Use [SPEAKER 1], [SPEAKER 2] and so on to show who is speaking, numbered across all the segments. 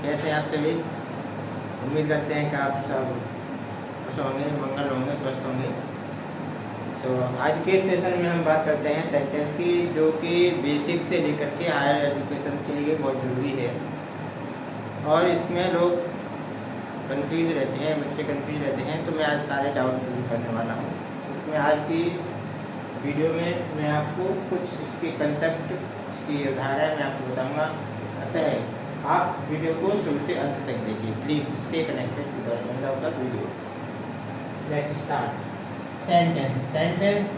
[SPEAKER 1] कैसे हैं आप सभी? उम्मीद करते हैं कि आप सब खुश होंगे, मंगल होंगे, स्वस्थ होंगे। तो आज के सेशन में हम बात करते हैं सेंटेंस की, जो कि बेसिक से लेकर के हायर एजुकेशन के लिए बहुत ज़रूरी है। और इसमें लोग कंफ्यूज रहते हैं, बच्चे कंफ्यूज रहते हैं। तो मैं आज सारे डाउट दूर करने वाला हूँ। इसमें आज की वीडियो में मैं आपको कुछ इसके कंसेप्ट की उदाहरण मैं आपको बताऊँगा। अतः आप वीडियो को शुरू से अंत तक देखिए। Please stay connected to the end of the video. Let's start. Sentence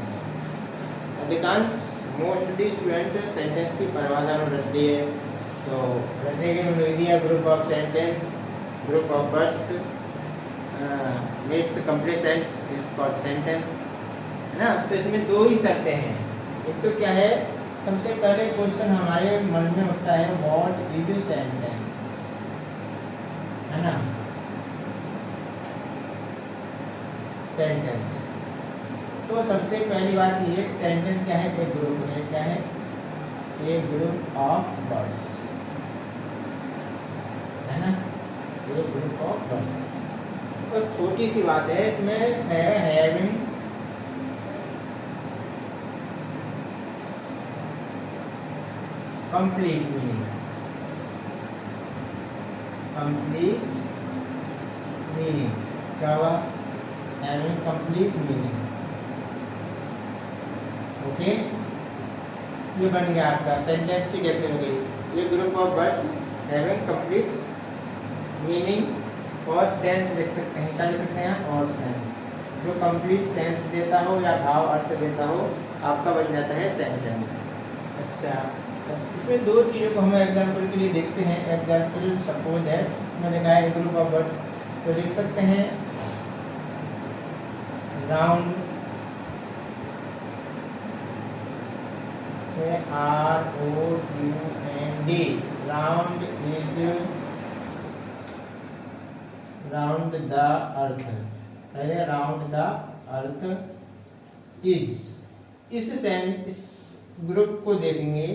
[SPEAKER 1] अधिकांश मोस्टली स्टूडेंट सेंटेंस की परिभाषा में रटती है। तो रटने के लिए दिया group of sentence, group of words makes complete sentence is called sentence, है ना। तो इसमें दो ही शर्तें हैं। एक तो क्या है, सबसे पहले क्वेश्चन हमारे मन में उठता है व्हाट इज सेंटेंस, है ना। सेंटेंस, तो सबसे पहली बात ये है सेंटेंस क्या है, एक ग्रुप है। क्या है? एक ग्रुप ऑफ वर्ड्स, है ना, एक ग्रुप ऑफ वर्ड्स। तो छोटी सी बात है इसमें, having complete meaning, complete meaning क्या हुआ? Having complete meaning. ओके, ये बन गया आपका सेंटेंस की डेफिनेशन हो गई। ये group of words having complete meaning और सेंस लिख सकते हैं। क्या लिख सकते हैं? और सेंस, जो कंप्लीट सेंस देता हो या भाव अर्थ देता हो, आपका बन जाता है सेंटेंस। अच्छा, इसमें दो चीज़ों को हम एग्जाम्पल के लिए देखते हैं। एग्जाम्पल सपोज है, मैंने लिखा है ग्रुप ऑफ वर्ड्स, तो लिख सकते हैं round, ROUND, round is round the earth, पहले राउंड द अर्थ इज। इस ग्रुप को देखेंगे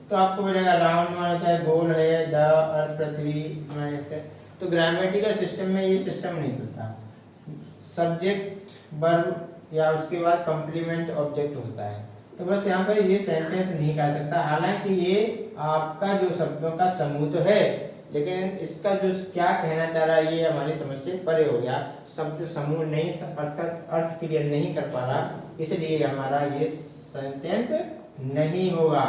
[SPEAKER 1] तो आपको मिलेगा राउंड में होता है गोल है, द अर्थ पृथ्वी माइनस है। तो ग्रामेटिकल सिस्टम में ये सिस्टम नहीं चलता। सब्जेक्ट वर्ब या उसके बाद कंप्लीमेंट ऑब्जेक्ट होता है। तो बस यहाँ पर ये सेंटेंस नहीं कह सकता। हालांकि ये आपका जो शब्दों का समूह तो है, लेकिन इसका जो क्या कहना चाह रहा है ये हमारी समझ से परे हो गया। शब्द समूह नहीं, अर्थ क्लियर नहीं कर पा रहा, इसलिए हमारा ये सेंटेंस नहीं होगा।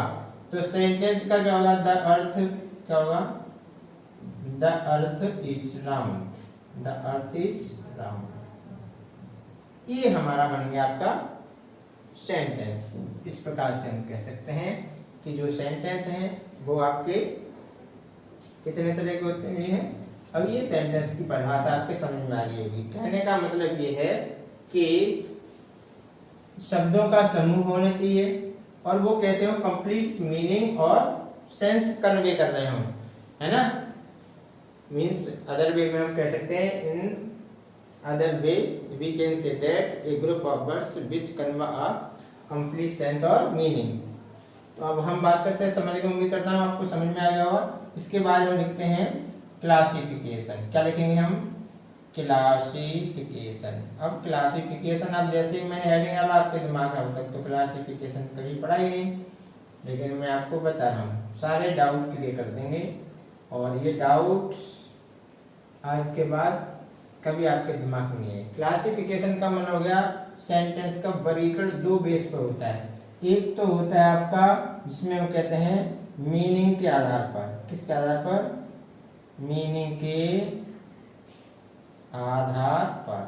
[SPEAKER 1] तो सेंटेंस का क्या होगा? द अर्थ क्या होगा? The earth is round, the earth is round. ये हमारा बन गया आपका सेंटेंस। इस प्रकार से हम कह सकते हैं कि जो सेंटेंस हैं वो आपके कितने तरह के होते हैं। अब ये सेंटेंस की परिभाषा आपके समझ में आ रही होगी। कहने का मतलब ये है कि शब्दों का समूह होना चाहिए और वो कैसे हो? कंप्लीट मीनिंग और सेंस कन्वे कर रहे हो, है ना। मीन्स अदर वे में हम कह सकते हैं, in other way we can say that a group of words which convey a complete sense और मीनिंग। तो अब हम बात करते हैं, समझ के उम्मीद करता हूँ आपको समझ में आ गया होगा। इसके बाद हम लिखते हैं क्लासिफिकेशन। क्या लिखेंगे हम? क्लासिफिकेशन। अब क्लासिफिकेशन, अब जैसे मैंने हेडिंग डाला आपके दिमाग में, अब तक तो क्लासिफिकेशन कभी पढ़ाई नहीं, लेकिन मैं आपको बता रहा हूँ, सारे डाउट क्लियर कर देंगे। और ये डाउट आज के बाद कभी आपके दिमाग में नहीं है। क्लासिफिकेशन का मतलब हो गया सेंटेंस का वर्गीकरण दो बेस पर होता है। एक तो होता है आपका जिसमें हम कहते हैं मीनिंग के आधार पर। किसके आधार पर? मीनिंग के आधार पर।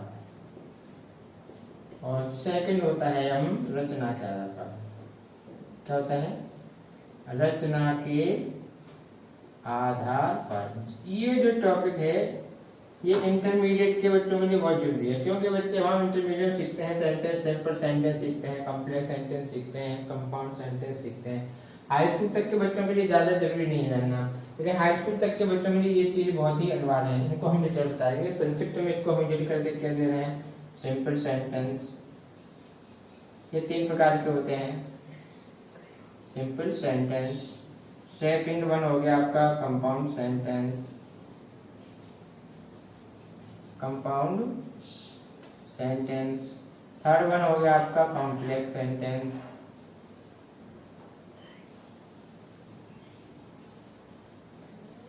[SPEAKER 1] और सेकंड होता है हम रचना के आधार पर। क्या होता है? रचना के आधार पर। ये जो टॉपिक है ये इंटरमीडिएट के बच्चों के लिए बहुत जरूरी है, क्योंकि बच्चे वहाँ इंटरमीडिएट सीखते हैं, सेंटेंस, सिंपल सेंटेंस सीखते हैं, कॉम्प्लेक्स सेंटेंस सीखते हैं, कंपाउंड सेंटेंस सीखते हैं। हाई स्कूल तक के बच्चों के लिए ज़्यादा जरूरी नहीं है जानना, लेकिन हाई स्कूल तक के बच्चों के लिए ये चीज़ बहुत ही अनिवार्य है। इनको हम डिटेल बताएंगे। संक्षिप्त में इसको हम डिटेल करके क्या दे रहे हैं? Simple sentence. ये तीन प्रकार के होते हैं, सिंपल सेंटेंस। सेकंड वन हो गया आपका compound sentence, compound sentence. Third one हो गया आपका कॉम्प्लेक्स सेंटेंस।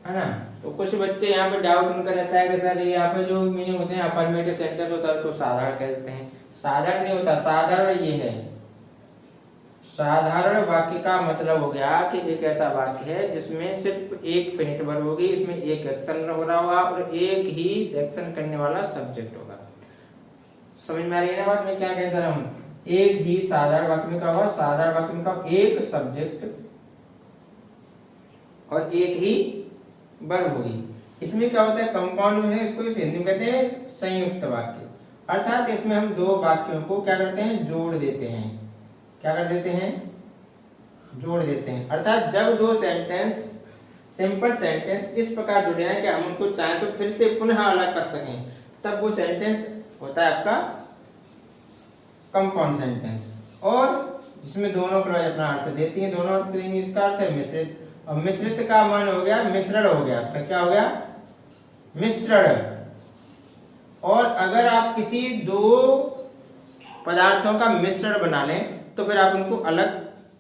[SPEAKER 1] है ना। तो कुछ बच्चे यहाँ पे डाउट उनका रहता है कि सर यहाँ पे जो मीनिंग होते हैं अफर्मेटिव सेंटेंस होता है उसको साधारण कहते हैं। साधारण नहीं होता, साधारण ये है। साधारण वाक्य का मतलब हो गया कि एक ऐसा वाक्य है जिसमें सिर्फ एक पेनिट वर्ब होगी, इसमें एक एक्शन हो रहा होगा और एक ही एक्शन करने वाला सब्जेक्ट होगा। समझ में आ रही है ना बात मैं क्या कहता रहा हूँ। एक ही साधारण वाक्य में क्या होगा, साधारण वाक्य में का एक सब्जेक्ट और एक ही वर्ब होगी। इसमें क्या होता है कंपाउंड में है, इसको हिंदी में कहते हैं संयुक्त वाक्य। अर्थात इसमें हम दो वाक्यों को क्या करते हैं, जोड़ देते हैं। क्या कर देते हैं, जोड़ देते हैं। अर्थात जब दो सेंटेंस सिंपल सेंटेंस इस प्रकार जुड़े हैं कि हम उनको चाहें तो फिर से पुनः अलग कर सकें, तब वो सेंटेंस होता है आपका कंपाउंड सेंटेंस। और जिसमें दोनों क्लॉज अपना अर्थ देती हैं, दोनों अर्थ देंगे। इसका अर्थ है मिश्रित, और मिश्रित का मान हो गया मिश्रण हो गया। तो क्या हो गया, मिश्रण। और अगर आप किसी दो पदार्थों का मिश्रण बना लें तो फिर आप उनको अलग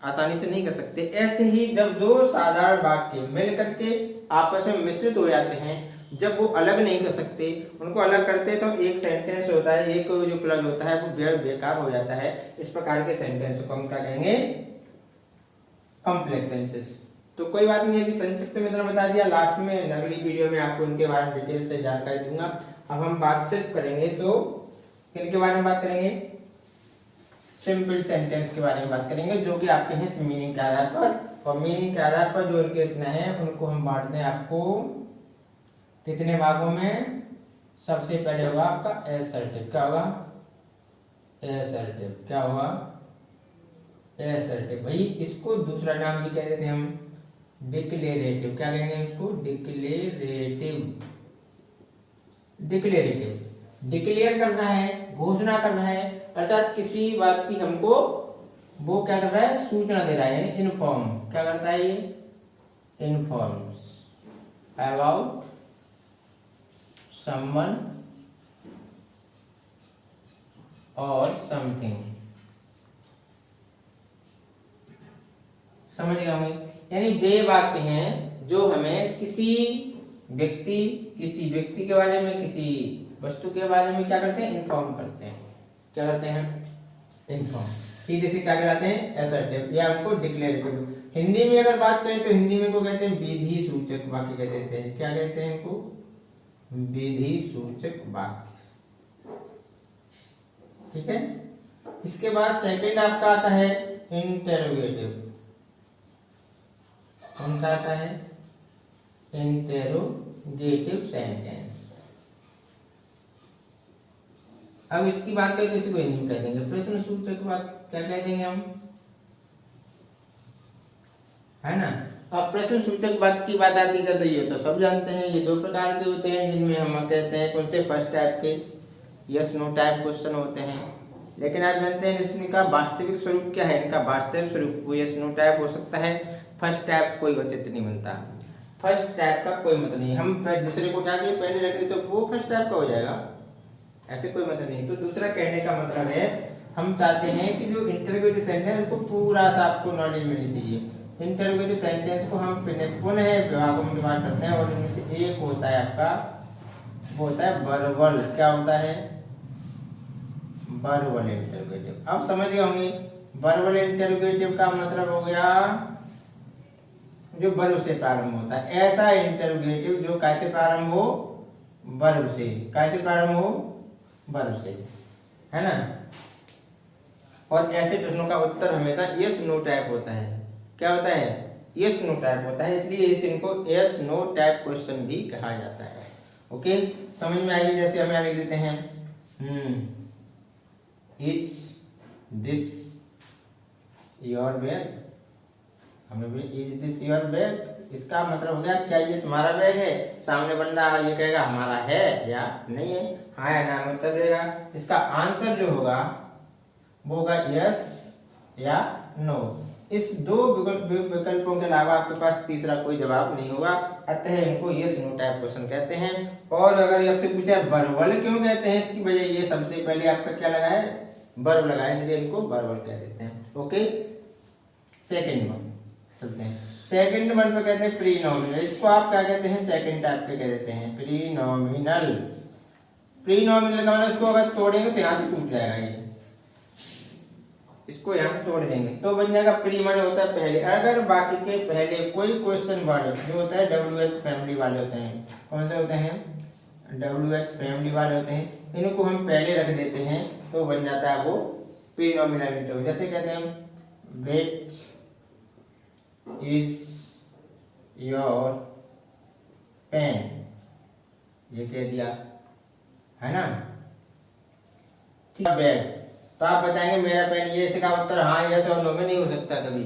[SPEAKER 1] आसानी से नहीं कर सकते। ऐसे ही जब दो साधारण वाक्य मिल करके आपस में मिश्रित हो जाते हैं, जब वो अलग नहीं कर सकते, उनको अलग करते तो एक सेंटेंस होता है, एक जो क्लॉज होता है वो बेकार हो जाता है। इस प्रकार के सेंटेंस को हम क्या कहेंगे, कॉम्प्लेक्स सेंटेंस। तो कोई बात नहीं, अभी संक्षिप्त में इतना बता दिया। लास्ट में अगली वीडियो में आपको इनके बारे में डिटेल से जानकारी दूंगा। अब हम बात सिर्फ करेंगे तो किनके बारे में बात करेंगे, सिंपल सेंटेंस के बारे में बात करेंगे, जो कि आपके हैं मीनिंग के आधार पर। और मीनिंग के आधार पर जो इनकी रचना है उनको हम बांटते हैं आपको कितने भागों में। सबसे पहले होगा आपका एसर्टिव। क्या होगा, एसर्टिव। क्या होगा, एसर्टिव। भाई इसको दूसरा नाम भी कह देते हैं हम डिक्लेरेटिव। क्या कहेंगे इसको, डिक्लेरेटिव। डिक्लेरेटिव डिक्लेयर करना है, घोषणा करना है। अर्थात किसी बात की हमको वो क्या कर रहा है, सूचना दे रहा है, यानी इन्फॉर्म। क्या करता है ये, इन्फॉर्म्स अबाउट समवन और समथिंग। समझ गए हमें। यानी वे वाक्य हैं जो हमें किसी व्यक्ति के बारे में, किसी वस्तु के बारे में क्या करते हैं, इन्फॉर्म करते हैं। क्या करते हैं, इन्फॉर्म। सीधे से क्या कहलाते हैं, असर्टिव या हमको डिक्लेरेटिव। हिंदी में अगर बात करें तो हिंदी में को कहते हैं विधि सूचक वाक्य कहते हैं। क्या कहते हैं इनको, विधि सूचक वाक्य। ठीक है। इसके बाद सेकंड आपका आता है इंटेरोगेटिव। उनका आता है इंटेरोगेटिव सेंटेंस। अब इसकी बात करें तो इसको नहीं कह देंगे प्रश्न सूचक वाक्य। क्या कह देंगे हम, है ना। अब प्रश्न सूचक वाक्य की बात आती है तो ये तो सब जानते हैं, ये दो प्रकार के होते हैं, जिनमें हम कहते हैं कौन से, फर्स्ट टाइप के यस नो टाइप क्वेश्चन होते हैं। लेकिन आप जानते हैं इसका वास्तविक स्वरूप क्या है, इनका वास्तविक स्वरूप वो यस नो टाइप हो सकता है, फर्स्ट टाइप कोई औचित्य नहीं बनता। फर्स्ट टाइप का कोई मतलब नहीं, हम दूसरे को उठा के पहले रख दे तो वो फर्स्ट टाइप का हो जाएगा, ऐसे कोई मतलब नहीं। तो दूसरा कहने का मतलब है हम चाहते हैं कि जो इंटरोगेटिव सेंटेंस है उनको पूरा सा आपको नॉलेज मिलनी चाहिए। इंटरोगेटिव सेंटेंस को हम पुनः विभागों में विभाग करते हैं और इनमें से एक होता है आपका, वो होता है वर्बल। क्या होता है, वर्बल इंटरोगेटिव। अब समझ गए होंगे, वर्बल इंटरोगेटिव का मतलब हो गया जो वर्ब से प्रारंभ होता है। ऐसा इंटरोगेटिव जो कैसे प्रारंभ हो, वर्ब से। कैसे प्रारंभ हो, वर्ब से, है ना। और ऐसे प्रश्नों का उत्तर हमेशा यस नो टाइप होता है। क्या होता है, यस नो टाइप होता है, इसलिए इनको यस नो टाइप क्वेश्चन भी कहा जाता है। ओके, समझ में आइए। जैसे हमें लिख देते हैं इज दिस योर बैग। हमने बोले इज दिस योर बैग, इसका मतलब हो गया क्या ये तुम्हारा बैग है। सामने बंदा ये कहेगा हमारा है या नहीं है, हाँ या ना में उत्तर देगा। इसका आंसर जो होगा वो होगा यस या नो। इस दो विकल्पों के अलावा आपके पास तीसरा कोई जवाब नहीं होगा, अतः इनको यस नो टाइप क्वेश्चन कहते हैं। और अगर आपसे पूछा वर्बल क्यों कहते हैं, इसकी वजह ये सबसे पहले आपका क्या लगा है, वर्ब लगा है, इसलिए इनको वर्बल कह देते हैं। ओके, सेकंड वन चलते हैं। सेकंड वन पे कहते हैं प्रीनोमिनल, इसको आप क्या कहते हैं, सेकंड टाइप पे कह देते हैं प्रीनोमिनल। प्रीनोमिनल का मतलब इसको अगर तोड़ेंगे तो यहाँ से टूट जाएगा, ये इसको यहाँ से तोड़ देंगे तो बन जाएगा प्री माने होता है पहले। अगर बाकी के पहले कोई क्वेश्चन वर्ड जो होता है WH फैमिली वाले होते हैं, कौन से होते हैं, WH फैमिली वाले होते हैं, इनको हम पहले रख देते हैं तो बन जाता है वो प्रीनोमिनल। जैसे कहते हैं व्हिच इज योर पेन, ये कह दिया है ना, ठीक है। बैग, तो आप बताएंगे मेरा पेन, ये इसका उत्तर हाँ यस और नो में नहीं हो सकता कभी,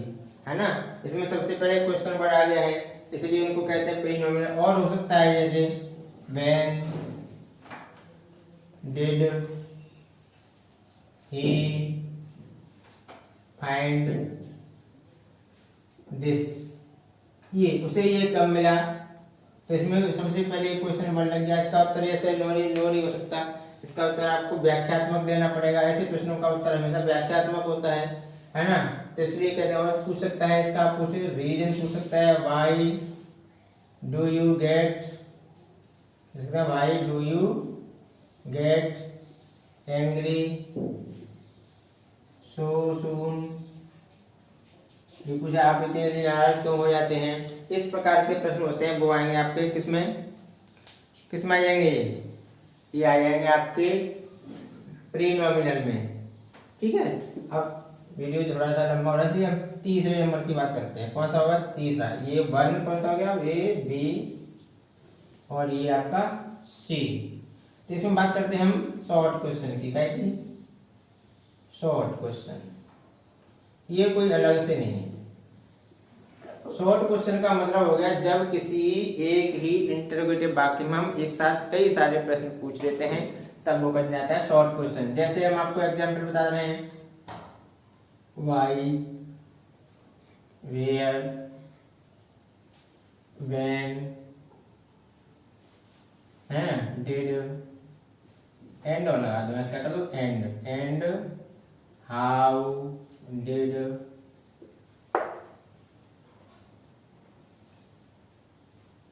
[SPEAKER 1] है ना। इसमें सबसे पहले क्वेश्चन वर्ड आ गया है, इसलिए उनको कहते हैं प्रीनोमिनल। और हो सकता है जैसे when did he find this, ये उसे ये कब मिला, तो इसमें सबसे पहले क्वेश्चन वर्ड लग गया, इसका उत्तर यस है, नो नहीं हो सकता, इसका उत्तर आपको व्याख्यात्मक देना पड़ेगा। ऐसे प्रश्नों का उत्तर हमेशा व्याख्यात्मक होता है ना। तो इसलिए कहते हैं, और पूछ सकता है इसका, आपको रीजन पूछ सकता है, व्हाई डू यू गेट, इसका why do you get angry so soon, ये कुछ आप इतने दिन नाराज क्यों हो जाते हैं, इस प्रकार के प्रश्न होते हैं, वो आएंगे आपके किसमें आ जाएंगे, ये आ जाएंगे आपके प्रीनोमिनल में, ठीक है। अब वीडियो थोड़ा सा लंबा होना चाहिए, हम तीसरे नंबर की बात करते हैं, कौन सा होगा तीसरा, ये वन कौन सा हो गया, ए बी और ये आपका सी। तो इसमें बात करते हैं हम शॉर्ट क्वेश्चन की, क्या की शॉर्ट क्वेश्चन, ये कोई अलग से नहीं है। शॉर्ट क्वेश्चन का मतलब हो गया जब किसी एक ही इंटरोगेटिव वाक्य में हम एक साथ कई सारे प्रश्न पूछ लेते हैं, तब वो बन जाता है शॉर्ट क्वेश्चन। जैसे हम आपको एग्जांपल बता रहे हैं, व्हाई, वेयर, व्हेन, है डिड, एंड और लगा दो, क्या कर दो and how did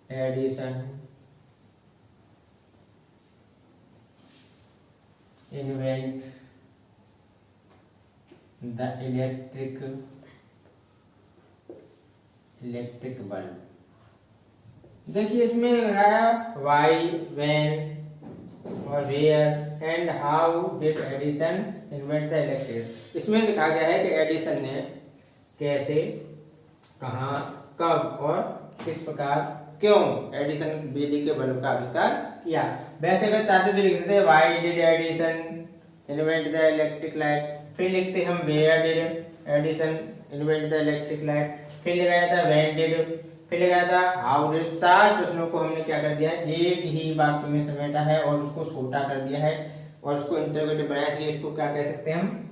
[SPEAKER 1] Edison invent the electric bulb. देखिए इसमें है व्हाई, व्हेन और where and how did Edison invent the electric. इसमें लिखा गया है कि एडिसन ने कैसे, कहाँ, कब और किस प्रकार, क्यों एडिसन बिजली के बल्ब का आविष्कार किया। वैसे अगर चाहते तो लिख देते why did Edison invent the electric light, फिर लिखते हम where did Edison invent the electric light, फिर लिखा जाता है व्हेन डिड, फिर लिखा जाता है हाउ डिड। चार प्रश्नों को हमने क्या कर दिया है, एक ही वाक्य में समेटा है और उसको छोटा कर दिया है और उसको इंटरोगेटिव बनाया, इसलिए इसको क्या कह सकते हैं हम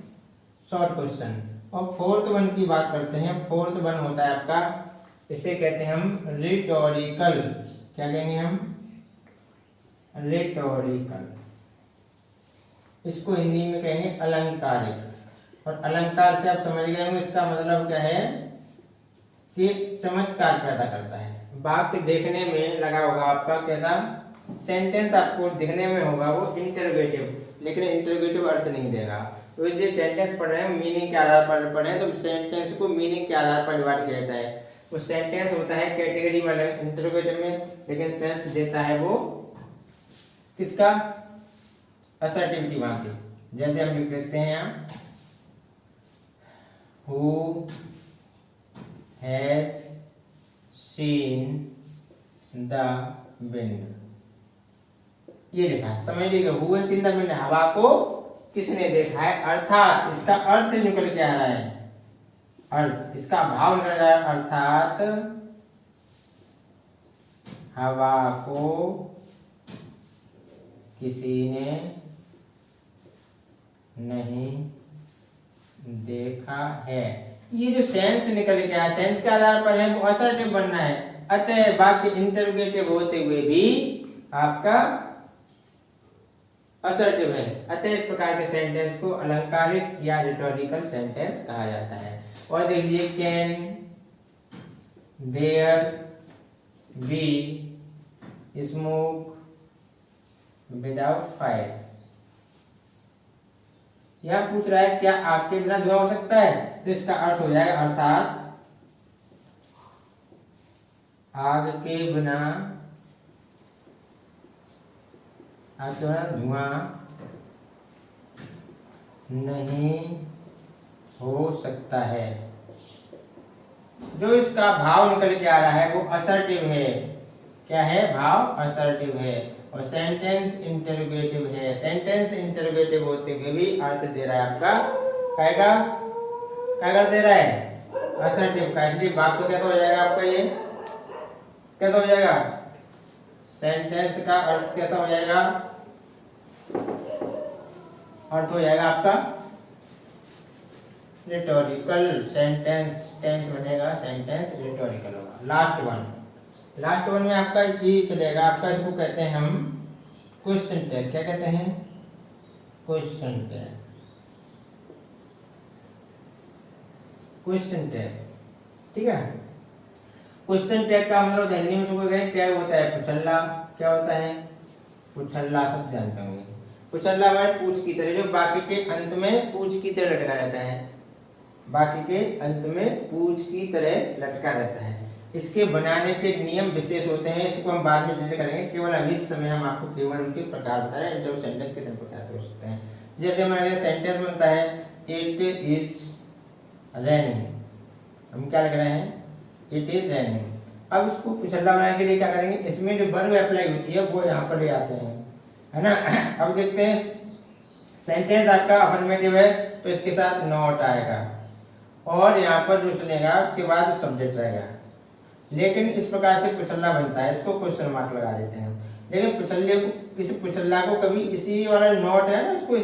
[SPEAKER 1] शॉर्ट क्वेश्चन। और फोर्थ वन की बात करते हैं, फोर्थ वन होता है आपका, इसे कहते हैं हम रिटोरिकल, क्या कहेंगे हम रिटोरिकल, इसको हिंदी में कहेंगे अलंकारिक। और अलंकार से आप समझ गए होंगे इसका मतलब क्या है कि चमत्कार पैदा करता है। वाक्य देखने में लगा होगा आपका कैसा, सेंटेंस आपको दिखने में होगा वो इंटरोगेटिव, लेकिन इंटरोगेटिव अर्थ नहीं देगा। तो ये सेंटेंस पढ़ रहे हैं मीनिंग के आधार पर पढ़े हैं, तो सेंटेंस को मीनिंग के आधार पर डिवाइड किया जाता है। वो सेंटेंस होता है कैटेगरी में इंटरोगेटिव में, लेकिन सेंस देता है वो किसका, असर्टिविटी वहां की। जैसे हम लिख देते हैं यहाँ who has seen the wind, ये लिखा है, समझ लीजिए who has seen the wind, हवा को किसने देखा है, अर्थात इसका अर्थ निकल के आ रहा है, अर्थ इसका भाव निकल रहा है, अर्थात हवा को किसी ने नहीं देखा है। ये जो सेंस निकल के आया, सेंस के आधार पर है वो असर्टिव बनना है, अतः वाक्य इंटरोगेटिव होते हुए भी आपका असर्टिव है, अतः इस प्रकार के सेंटेंस को अलंकारिक या रिटोरिकल सेंटेंस कहा जाता है। और देखिए, can there be smoke without fire, यह पूछ रहा है क्या आग के बिना धुआं हो सकता है, तो इसका अर्थ हो जाएगा अर्थात आग के बिना धुआं नहीं हो सकता है। जो इसका भाव निकल के आ रहा है वो असर्टिव है। क्या है? भाव असर्टिव है। और सेंटेंस इंटरोगेटिव है। सेंटेंस इंटरोगेटिव होते हुए भी अर्थ दे रहा है आपका क्या दे रहा है? असर्टिव का। इसलिए वाक्य कैसा हो जाएगा आपका? ये कैसा हो जाएगा? सेंटेंस का अर्थ कैसा हो जाएगा? अर्थ हो जाएगा आपका रिटोरिकल। सेंटेंस टेंस बनेगा, सेंटेंस रिटोरिकल होगा। लास्ट वन में आपका ये चलेगा। आपका इसको कहते हैं हम क्वेश्चन टैग। क्या कहते हैं? Question tag. क्वेश्चन टैग, ठीक है। क्वेश्चन टैग का मतलब हिंदी में उसको कहते हैं टैग होता है पुछल्ला। क्या होता है? पुछल्ला, सब जानते होंगे। पुछल्ला में पूछ की तरह, जो बाकी के अंत में पूछ की तरह लटका रहता है। बाकी के अंत में पूछ की तरह लटका रहता है। इसके बनाने के नियम विशेष होते हैं। इसको हम बाद में डिटेल करेंगे। केवल अभी इस समय हम आपको केवल उनके प्रकार बता रहे हैं। इंटरव्यू सेंटेंस कितने प्रकार के हो सकते हैं। जैसे हमारे सेंटेंस बनता है इट इज रेनिंग, हम क्या लिख रहे हैं? It is raining. अब इसको पिछला बनाने के लिए क्या करेंगे? इसमें जो वर्ब अप्लाई होती है वो यहाँ पर ले आते हैं, है ना। अब देखते हैं, सेंटेंस आपका अफर्मेटिव है तो इसके साथ नॉट आएगा, और यहाँ पर जो सुनेगा उसके बाद सब्जेक्ट रहेगा। लेकिन इस प्रकार से पिछला बनता है, इसको क्वेश्चन मार्क लगा देते हैं। लेकिन पिछले को, इस पिछला को कभी इसी वाला नॉट है ना, इसको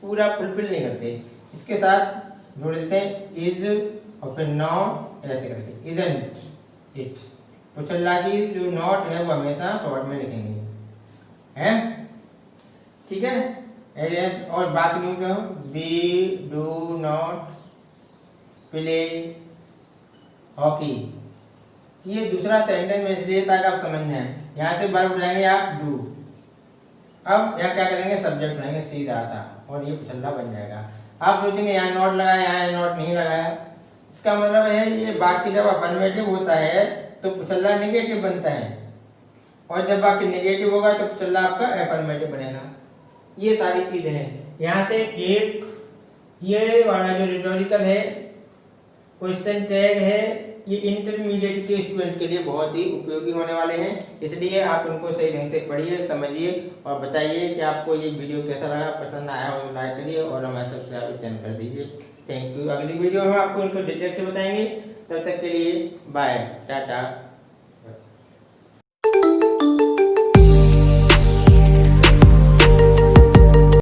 [SPEAKER 1] पूरा फुलफिल नहीं करते, इसके साथ जोड़ देते हैं इज और फिर नॉट, ऐसे करके इजंट इट। पिछला की जो नॉट है वो हमेशा शॉर्ट में लिखेंगे, हैं, ठीक है। और बाकी नहीं क्या, we do not play hockey. ये दूसरा सेंटेंस में इसलिए ताकि आप समझ जाए। यहाँ से वर्ब उठाएंगे आप डू। अब यहाँ क्या करेंगे? सब्जेक्ट उठाएंगे सीधा सा, और ये पिछला बन जाएगा। आप सोचेंगे यहाँ नॉट लगाया, यहाँ नॉट नहीं लगाया। इसका मतलब है ये बाकी जब अफर्मेटिव होता है तो पिछला नेगेटिव बनता है, और जब बाकी नेगेटिव होगा तो पिछला आपका अफर्मेटिव बनेगा। ये सारी चीजें हैं। यहाँ से एक ये वाला जो रिटोरिकल है, क्वेश्चन टैग है, ये इंटरमीडिएट के स्टूडेंट के लिए बहुत ही उपयोगी होने वाले हैं। इसलिए आप उनको सही ढंग से पढ़िए, समझिए और बताइए कि आपको ये वीडियो कैसा लगा। पसंद आया हो तो लाइक करिए और हमारे सब्सक्राइब चैनल कर दीजिए। Thank you. अगली वीडियो में आपको इनको डिटेल से बताएंगे। तब तक के लिए बाय, टाटा।